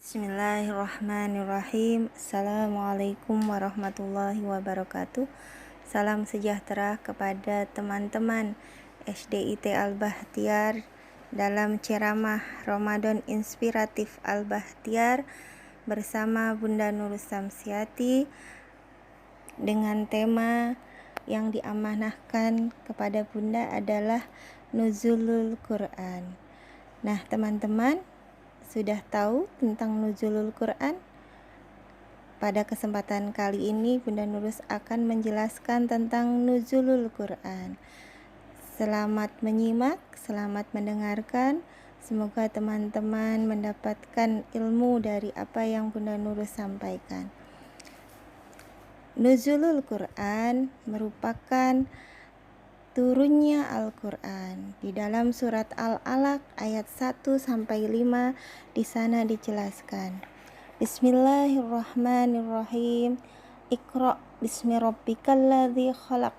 Bismillahirrahmanirrahim. Assalamualaikum warahmatullahi wabarakatuh. Salam sejahtera kepada teman-teman SDIT Al-Bahtiar dalam ceramah Ramadan Inspiratif Al-Bahtiar bersama Bunda Nurul Samsiati dengan tema yang diamanahkan kepada Bunda adalah Nuzulul Quran. Nah, teman-teman sudah tahu tentang nuzulul Quran? Pada kesempatan kali ini Bunda Nurus akan menjelaskan tentang nuzulul Quran. Selamat menyimak, selamat mendengarkan. Semoga teman-teman mendapatkan ilmu dari apa yang Bunda Nurus sampaikan. Nuzulul Quran merupakan turunnya Al-Quran. Di dalam surat Al-Alaq ayat 1-5 di sana dijelaskan. Bismillahirrahmanirrahim. Iqra bismi rabbikal ladzi khalaq.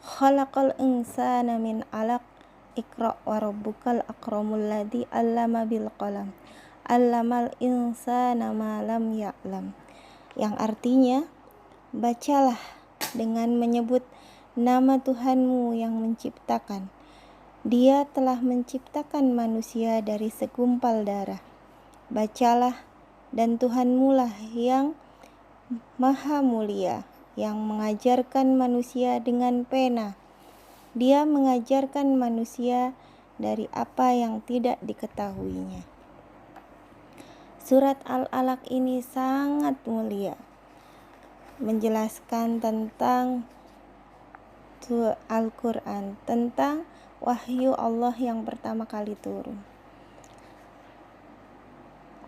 Khalaqal insana min 'alaq. Iqra wa rabbukal akramul ladzi 'allama bil qalam. 'Allamal insana ma lam ya'lam. Yang artinya, bacalah dengan menyebut nama Tuhanmu yang menciptakan. Dia telah menciptakan manusia dari segumpal darah. Bacalah, dan Tuhanmu lah yang maha mulia, yang mengajarkan manusia dengan pena. Dia mengajarkan manusia dari apa yang tidak diketahuinya. Surat Al-Alaq ini sangat mulia, menjelaskan tentang Al-Quran, tentang wahyu Allah yang pertama kali turun.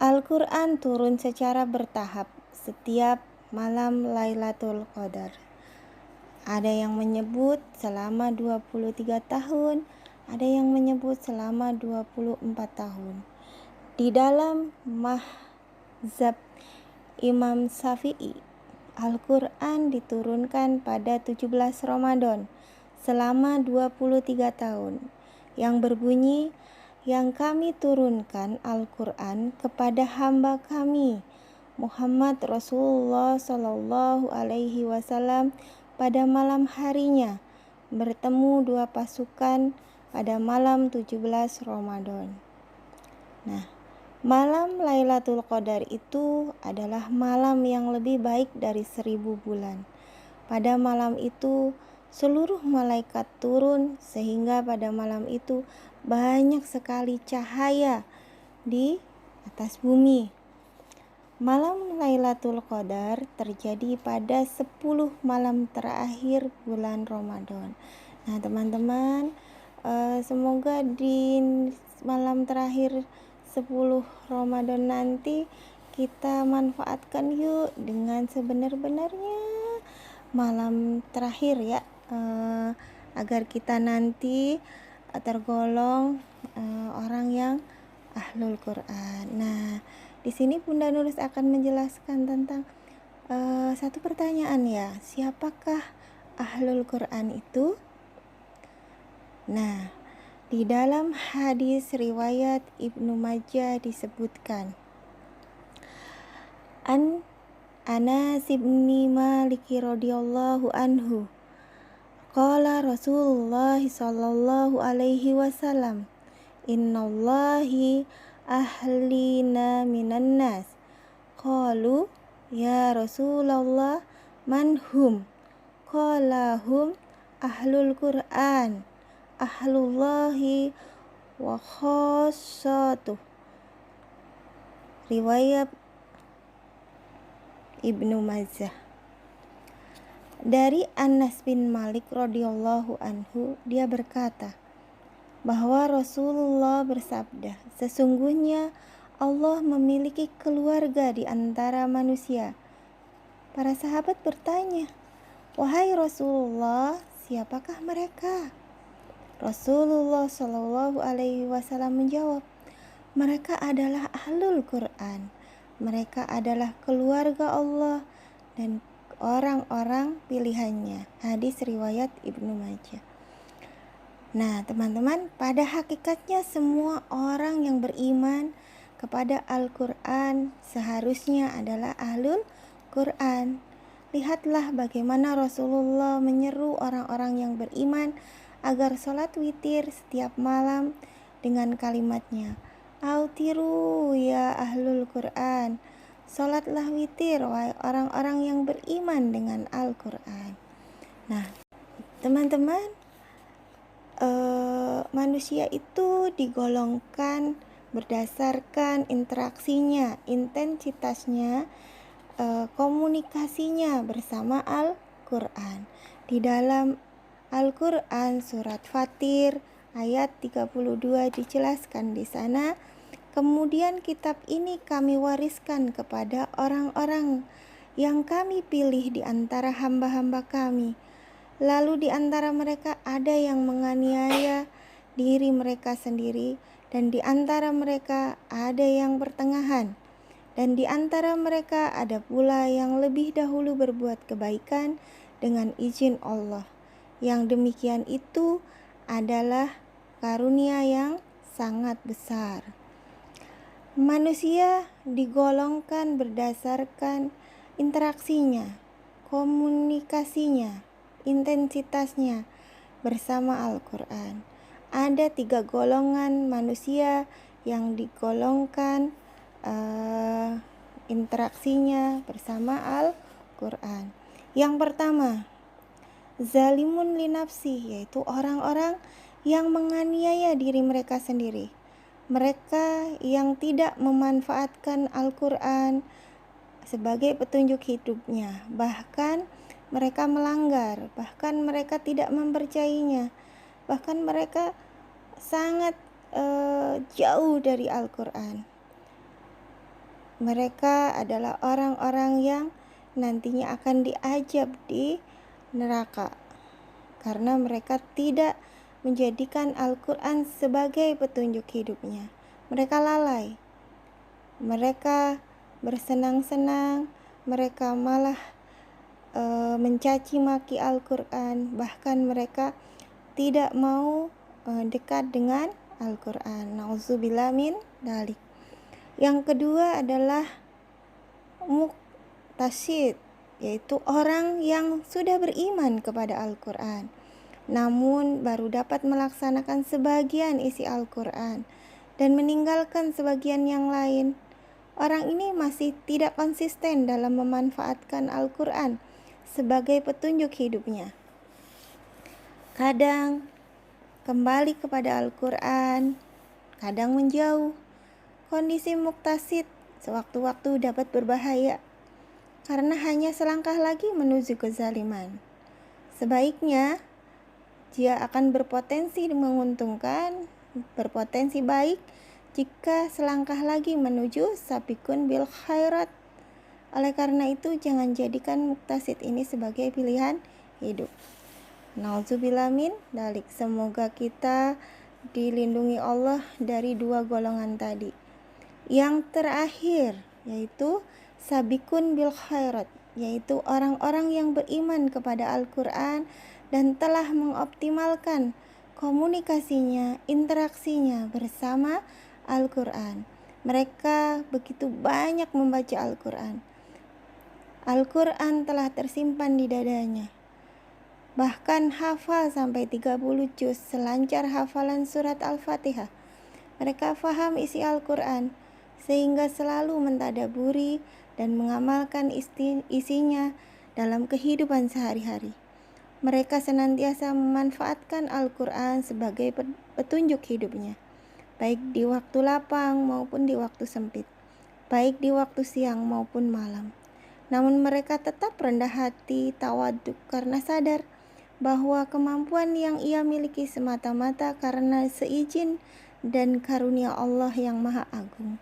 Al-Quran turun secara bertahap setiap malam Lailatul Qadar. Ada yang menyebut selama 23 tahun, ada yang menyebut selama 24 tahun. Di dalam mazhab Imam Syafi'i, Al-Quran diturunkan pada 17 Ramadan selama 23 tahun, yang berbunyi, yang kami turunkan Al-Quran kepada hamba kami Muhammad Rasulullah Sallallahu Alaihi Wasallam pada malam harinya, bertemu dua pasukan pada malam 17 Ramadan. Nah, malam Lailatul Qadar itu adalah malam yang lebih baik dari 1000 bulan. Pada malam itu seluruh malaikat turun, sehingga pada malam itu banyak sekali cahaya di atas bumi. Malam Lailatul Qadar terjadi pada 10 malam terakhir bulan Ramadan. Nah, teman-teman, semoga di malam terakhir 10 Ramadan nanti kita manfaatkan yuk dengan sebenar-benarnya malam terakhir ya, agar kita nanti tergolong orang yang ahlul Quran. Nah, di sini Bunda Nurus akan menjelaskan tentang satu pertanyaan ya, siapakah ahlul Quran itu? Nah, di dalam hadis riwayat Ibnu Majah disebutkan, Anas bin Malik radhiyallahu anhu, qala Rasulullah sallallahu alaihi wasallam, innallahi ahlina minan nas. Qalu ya Rasulullah man hum? Qala hum ahlul Qur'an, ahlullahi wa khassatuh. Riwayat Ibnu Majah. Dari Anas bin Malik radhiyallahu anhu, dia berkata bahwa Rasulullah bersabda, sesungguhnya Allah memiliki keluarga di antara manusia. Para sahabat bertanya, wahai Rasulullah, siapakah mereka? Rasulullah Shallallahu Alaihi Wasallam menjawab, mereka adalah ahlul Quran. Mereka adalah keluarga Allah dan orang-orang pilihannya. Hadis riwayat Ibnu Majah. Nah, teman-teman, pada hakikatnya semua orang yang beriman kepada Al-Quran seharusnya adalah ahlul Quran. Lihatlah bagaimana Rasulullah menyeru orang-orang yang beriman agar sholat witir setiap malam dengan kalimatnya, "Autiru ya ahlul Quran." Sholatlah witir wahai orang-orang yang beriman dengan Al-Quran. Nah, teman-teman, manusia itu digolongkan berdasarkan interaksinya, intensitasnya, komunikasinya bersama Al-Quran. Di dalam Al-Quran surat Fatir ayat 32 dijelaskan di sana, kemudian kitab ini kami wariskan kepada orang-orang yang kami pilih di antara hamba-hamba kami. Lalu di antara mereka ada yang menganiaya diri mereka sendiri, dan di antara mereka ada yang pertengahan, dan di antara mereka ada pula yang lebih dahulu berbuat kebaikan dengan izin Allah. Yang demikian itu adalah karunia yang sangat besar. Manusia digolongkan berdasarkan interaksinya, komunikasinya, intensitasnya bersama Al-Quran. Ada 3 golongan manusia yang digolongkan interaksinya bersama Al-Quran. Yang pertama, zalimun linafsi, yaitu orang-orang yang menganiaya diri mereka sendiri. Mereka yang tidak memanfaatkan Al-Quran sebagai petunjuk hidupnya, bahkan mereka melanggar, bahkan mereka tidak mempercayainya, bahkan mereka sangat jauh dari Al-Quran. Mereka adalah orang-orang yang nantinya akan diazab di neraka karena mereka tidak menjadikan Al-Quran sebagai petunjuk hidupnya. Mereka lalai, mereka bersenang-senang, mereka malah mencaci maki Al-Quran, bahkan mereka tidak mau dekat dengan Al-Quran. Nauzubillah min dzalik. Yang kedua adalah muqtasid, yaitu orang yang sudah beriman kepada Al-Quran, namun baru dapat melaksanakan sebagian isi Al-Quran dan meninggalkan sebagian yang lain. Orang ini masih tidak konsisten dalam memanfaatkan Al-Quran sebagai petunjuk hidupnya. Kadang kembali kepada Al-Quran, kadang menjauh. Kondisi muqtasid sewaktu-waktu dapat berbahaya karena hanya selangkah lagi menuju kezaliman. Sebaiknya dia akan berpotensi menguntungkan, berpotensi baik jika selangkah lagi menuju sabiqun bil khairat. Oleh karena itu, jangan jadikan muqtasid ini sebagai pilihan hidup. Nauzubillah min dzalik. Semoga kita dilindungi Allah dari 2 golongan tadi. Yang terakhir yaitu sabiqun bil khairat, yaitu orang-orang yang beriman kepada Al-Quran dan telah mengoptimalkan komunikasinya, interaksinya bersama Al-Quran. Mereka begitu banyak membaca Al-Quran. Al-Quran telah tersimpan di dadanya. Bahkan hafal sampai 30 juz selancar hafalan surat Al-Fatihah. Mereka faham isi Al-Quran sehingga selalu mentadaburi dan mengamalkan isinya dalam kehidupan sehari-hari. Mereka senantiasa memanfaatkan Al-Quran sebagai petunjuk hidupnya, baik di waktu lapang maupun di waktu sempit, baik di waktu siang maupun malam. Namun mereka tetap rendah hati, tawaduk, karena sadar bahwa kemampuan yang ia miliki semata-mata karena seizin dan karunia Allah yang Maha Agung.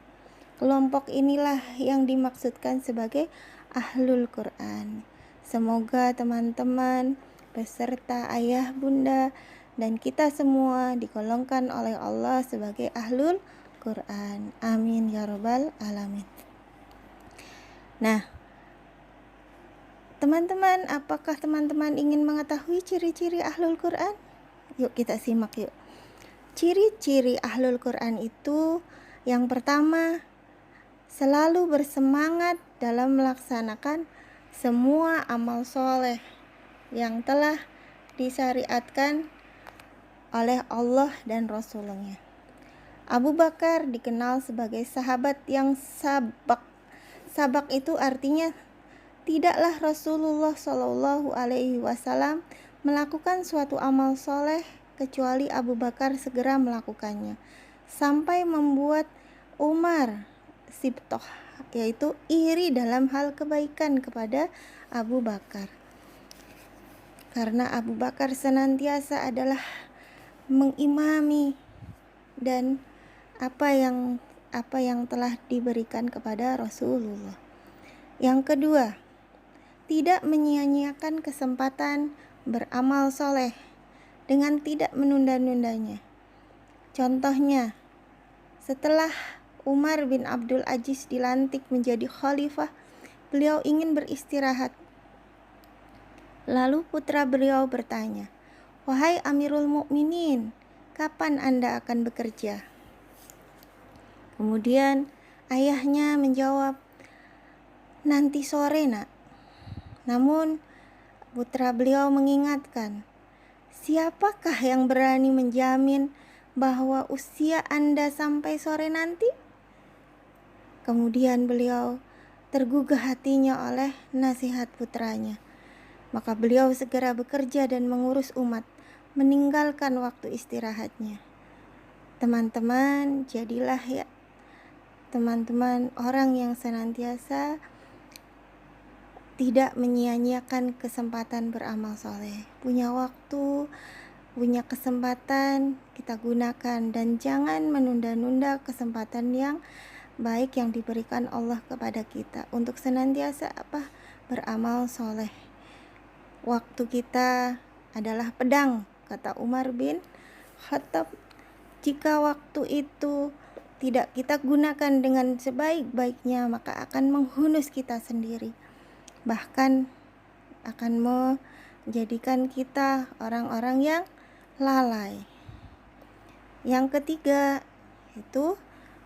Kelompok inilah yang dimaksudkan sebagai ahlul Quran. Semoga teman-teman beserta ayah, bunda, dan kita semua digolongkan oleh Allah sebagai ahlul Quran. Amin ya rabbal alamin. Nah, teman-teman, apakah teman-teman ingin mengetahui ciri-ciri ahlul Quran? Yuk kita simak yuk. Ciri-ciri ahlul Quran itu Yang pertama, selalu bersemangat dalam melaksanakan semua amal soleh yang telah disyariatkan oleh Allah dan Rasulnya. Abu Bakar dikenal sebagai sahabat yang sabak. Sabak itu artinya tidaklah Rasulullah Shallallahu Alaihi Wasallam melakukan suatu amal soleh kecuali Abu Bakar segera melakukannya, sampai membuat Umar Sibtoh, yaitu iri dalam hal kebaikan kepada Abu Bakar. Karena Abu Bakar senantiasa adalah mengimami dan apa yang telah diberikan kepada Rasulullah. Yang kedua, tidak menyia-nyiakan kesempatan beramal soleh dengan tidak menunda-nundanya. Contohnya, setelah Umar bin Abdul Aziz dilantik menjadi khalifah, beliau ingin beristirahat. Lalu putra beliau bertanya, "Wahai Amirul Mukminin, kapan Anda akan bekerja?" Kemudian ayahnya menjawab, "Nanti sore, Nak." Namun putra beliau mengingatkan, "Siapakah yang berani menjamin bahwa usia Anda sampai sore nanti?" Kemudian beliau tergugah hatinya oleh nasihat putranya. Maka beliau segera bekerja dan mengurus umat, meninggalkan waktu istirahatnya. Teman-teman, jadilah ya teman-teman orang yang senantiasa tidak menyia-nyiakan kesempatan beramal soleh. Punya waktu, punya kesempatan, kita gunakan, dan jangan menunda-nunda kesempatan yang baik yang diberikan Allah kepada kita untuk senantiasa beramal soleh. Waktu kita adalah pedang, kata Umar bin Khattab. Jika waktu itu tidak kita gunakan dengan sebaik-baiknya, maka akan menghunus kita sendiri. Bahkan akan menjadikan kita orang-orang yang lalai. Yang ketiga, itu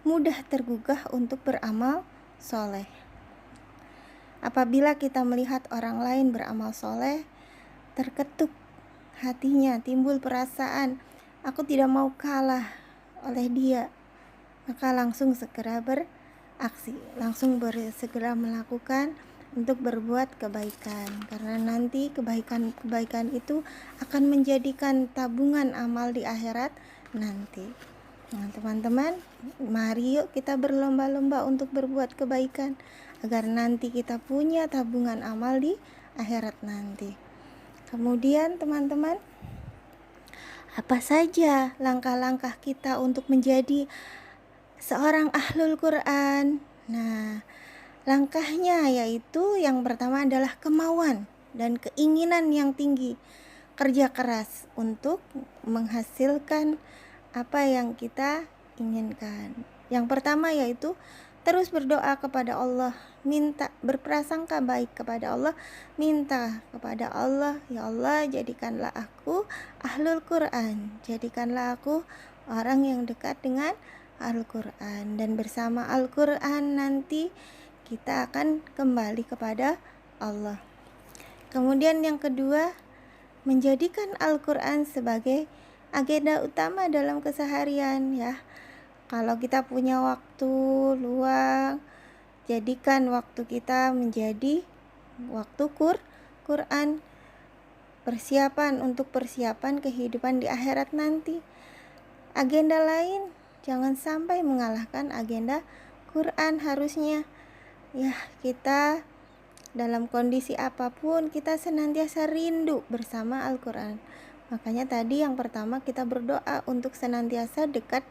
mudah tergugah untuk beramal soleh. Apabila kita melihat orang lain beramal soleh, terketuk hatinya, timbul perasaan, aku tidak mau kalah oleh dia, maka langsung segera beraksi, segera melakukan untuk berbuat kebaikan. Karena nanti kebaikan itu akan menjadikan tabungan amal di akhirat nanti. Nah, teman-teman, mari yuk kita berlomba-lomba untuk berbuat kebaikan agar nanti kita punya tabungan amal di akhirat nanti. Kemudian teman-teman, apa saja langkah-langkah kita untuk menjadi seorang ahlul Quran? Nah, langkahnya yaitu yang pertama adalah kemauan dan keinginan yang tinggi, kerja keras untuk menghasilkan apa yang kita inginkan. Yang pertama yaitu terus berdoa kepada Allah, minta berprasangka baik kepada Allah, minta kepada Allah, ya Allah jadikanlah aku ahlul Quran, jadikanlah aku orang yang dekat dengan Al-Quran, dan bersama Al-Quran nanti kita akan kembali kepada Allah. Kemudian yang kedua, menjadikan Al-Quran sebagai agenda utama dalam keseharian ya. Kalau kita punya waktu luang, jadikan waktu kita menjadi waktu Quran, persiapan kehidupan di akhirat nanti. Agenda lain jangan sampai mengalahkan agenda Quran. Harusnya ya, kita dalam kondisi apapun kita senantiasa rindu bersama Al-Quran. Makanya tadi yang pertama kita berdoa untuk senantiasa dekat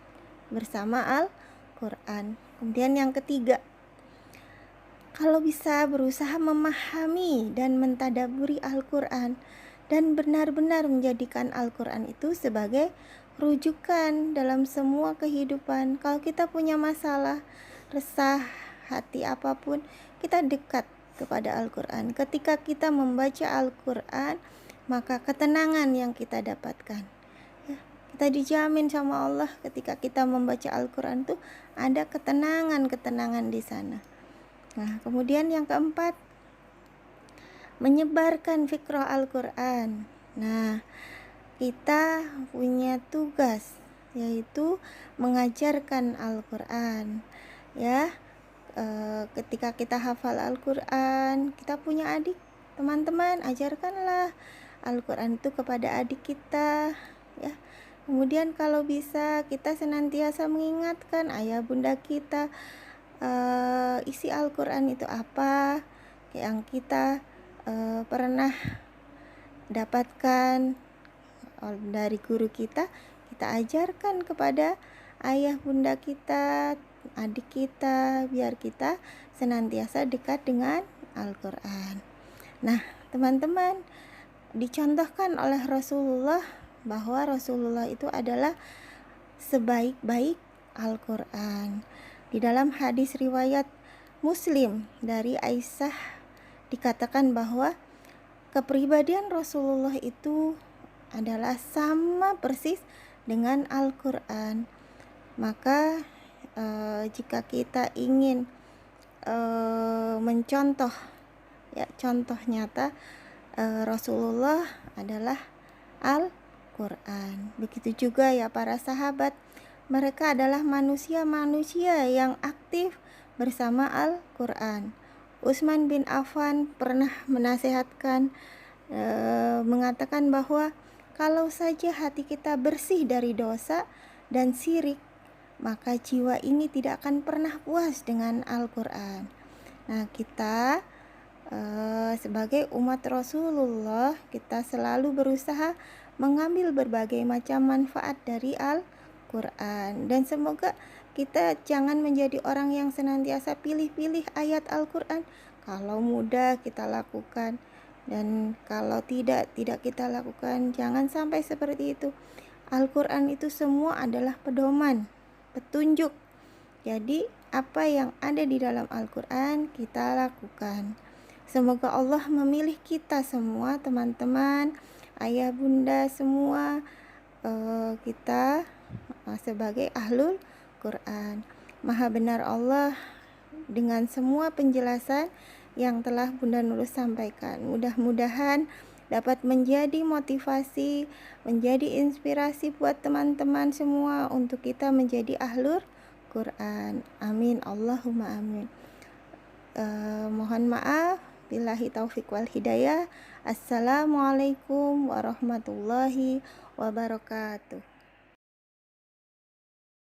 bersama Al-Quran. Kemudian yang ketiga, kalau bisa berusaha memahami dan mentadaburi Al-Quran dan benar-benar menjadikan Al-Quran itu sebagai rujukan dalam semua kehidupan. Kalau kita punya masalah, resah, hati apapun, kita dekat kepada Al-Quran. Ketika kita membaca Al-Quran, maka ketenangan yang kita dapatkan ya, kita dijamin sama Allah ketika kita membaca Al-Quran tuh ada ketenangan-ketenangan di sana. Nah, kemudian yang keempat, menyebarkan fikrah Al-Quran. Nah, kita punya tugas yaitu mengajarkan Al-Quran. Ya, ketika kita hafal Al-Quran, kita punya adik, teman-teman, ajarkanlah Al-Quran itu kepada adik kita, ya. Kemudian kalau bisa kita senantiasa mengingatkan ayah bunda kita isi Al-Quran itu apa yang kita pernah dapatkan dari guru kita ajarkan kepada ayah bunda kita, adik kita, biar kita senantiasa dekat dengan Al-Quran. Nah, teman-teman, dicontohkan oleh Rasulullah bahwa Rasulullah itu adalah sebaik-baik Al-Quran. Di dalam hadis riwayat Muslim dari Aisyah dikatakan bahwa kepribadian Rasulullah itu adalah sama persis dengan Al-Quran. Maka jika kita ingin mencontoh, ya, contoh nyata Rasulullah adalah Al-Quran. Begitu juga ya para sahabat, mereka adalah manusia-manusia yang aktif bersama Al-Quran. Utsman bin Affan pernah menasihatkan, mengatakan bahwa kalau saja hati kita bersih dari dosa dan syirik, maka jiwa ini tidak akan pernah puas dengan Al-Quran. Nah, kita sebagai umat Rasulullah, kita selalu berusaha mengambil berbagai macam manfaat dari Al-Quran. Dan semoga kita jangan menjadi orang yang senantiasa pilih-pilih ayat Al-Quran. Kalau mudah kita lakukan, dan kalau tidak kita lakukan. Jangan sampai seperti itu. Al-Quran itu semua adalah pedoman, petunjuk. Jadi apa yang ada di dalam Al-Quran kita lakukan. Semoga Allah memilih kita semua, teman-teman, ayah bunda semua, kita sebagai ahlul Quran. Maha benar Allah dengan semua penjelasan yang telah Bunda Nurul sampaikan. Mudah-mudahan dapat menjadi motivasi, menjadi inspirasi buat teman-teman semua untuk kita menjadi ahlul Quran. Amin, Allahumma amin. Mohon maaf, billahi taufik wal hidayah. Assalamualaikum warahmatullahi wabarakatuh.